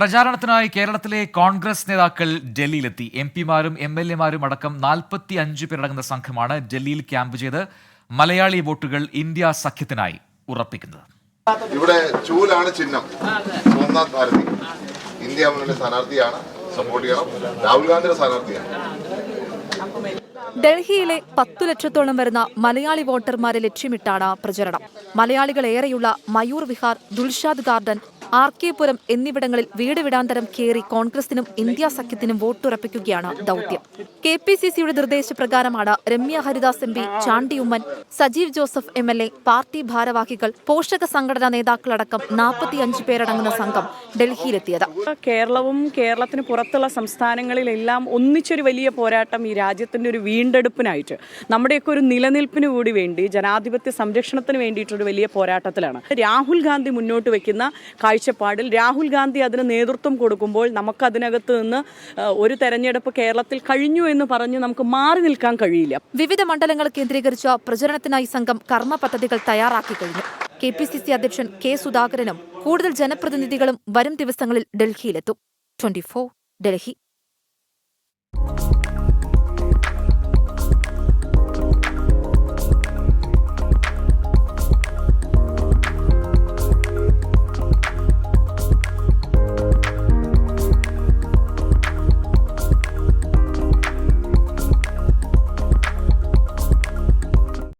പ്രചാരണത്തിനായി കേരളത്തിലെ കോൺഗ്രസ് നേതാക്കൾ ഡൽഹിയിലെത്തി. എംപിമാരും എംഎൽഎമാരും അടക്കം 45 പേരടങ്ങുന്ന സംഘമാണ് ഡൽഹിയിൽ ക്യാമ്പ് ചെയ്ത് മലയാളി വോട്ടുകൾ ഇന്ത്യ സഖ്യത്തിനായി ഉറപ്പിക്കുന്നത്. ഇവിടെ ചൂലാണ് ചിഹ്നം. സോംനാഥ് ഭാരതി ഇന്ത്യ മുന്നണി സ്ഥാനാർത്ഥിയാണ്. സപ്പോർട്ട് ചെയ്യണം. രാഹുൽ ഗാന്ധിയുടെ സ്ഥാനാർത്ഥിയാണ്. ഡൽഹിയിലെ 10 ലക്ഷത്തോളം വരുന്ന മലയാളി വോട്ടർമാരെ ലക്ഷ്യമിട്ടാണ് പ്രചരണം. മലയാളികൾ ഏറെയുള്ള മയൂർ വിഹാർ, ദുൽഷാദ് ഗാർഡൻ, RK പുരം എന്നിവിടങ്ങളിൽ വീട് വിടാന്തരം കയറി കോൺഗ്രസിനും ഇന്ത്യ സഖ്യത്തിനും വോട്ടുറപ്പിക്കുകയാണ് ദൌത്യം. KPCCയുടെ നിർദ്ദേശപ്രകാരമാണ് Ramya Haridas MP, Chandy Oommen, Sajeev Joseph MLA, party ഭാരവാഹികൾ, പോഷക സംഘടനാ നേതാക്കളടക്കം 45 പേരടങ്ങുന്ന സംഘം ഡൽഹിയിലെത്തിയത്. കേരളവും കേരളത്തിന് പുറത്തുള്ള സംസ്ഥാനങ്ങളിലെല്ലാം ഒന്നിച്ചൊരു വലിയ പോരാട്ടം ഈ രാജ്യത്തിന്റെ ഒരു വീണ്ടെടുപ്പിനായിട്ട്, നമ്മുടെയൊക്കെ ഒരു നിലനിൽപ്പിന് കൂടി വേണ്ടി, ജനാധിപത്യ സംരക്ഷണത്തിന് വേണ്ടിയിട്ടൊരു വലിയ പോരാട്ടത്തിലാണ്. രാഹുൽ ഗാന്ധി മുന്നോട്ട് വെക്കുന്ന കാഴ്ചപ്പാടിൽ രാഹുൽ ഗാന്ധി അതിന് നേതൃത്വം കൊടുക്കുമ്പോൾ നമുക്ക് അതിനകത്ത് നിന്ന് ഒരു തെരഞ്ഞെടുപ്പ് കേരളത്തിൽ കഴിഞ്ഞു എന്ന് പറഞ്ഞ് നമുക്ക് മാറി നിൽക്കാൻ കഴിയില്ല. വിവിധ മണ്ഡലങ്ങൾ കേന്ദ്രീകരിച്ച പ്രചരണത്തിനായി സംഘം കർമ്മ പദ്ധതികൾ തയ്യാറാക്കി കഴിഞ്ഞു. KPCC അധ്യക്ഷൻ K സുധാകരനും കൂടുതൽ ജനപ്രതിനിധികളും വരും ദിവസങ്ങളിൽ ഡൽഹിയിലെത്തും. 24 ഡൽഹി.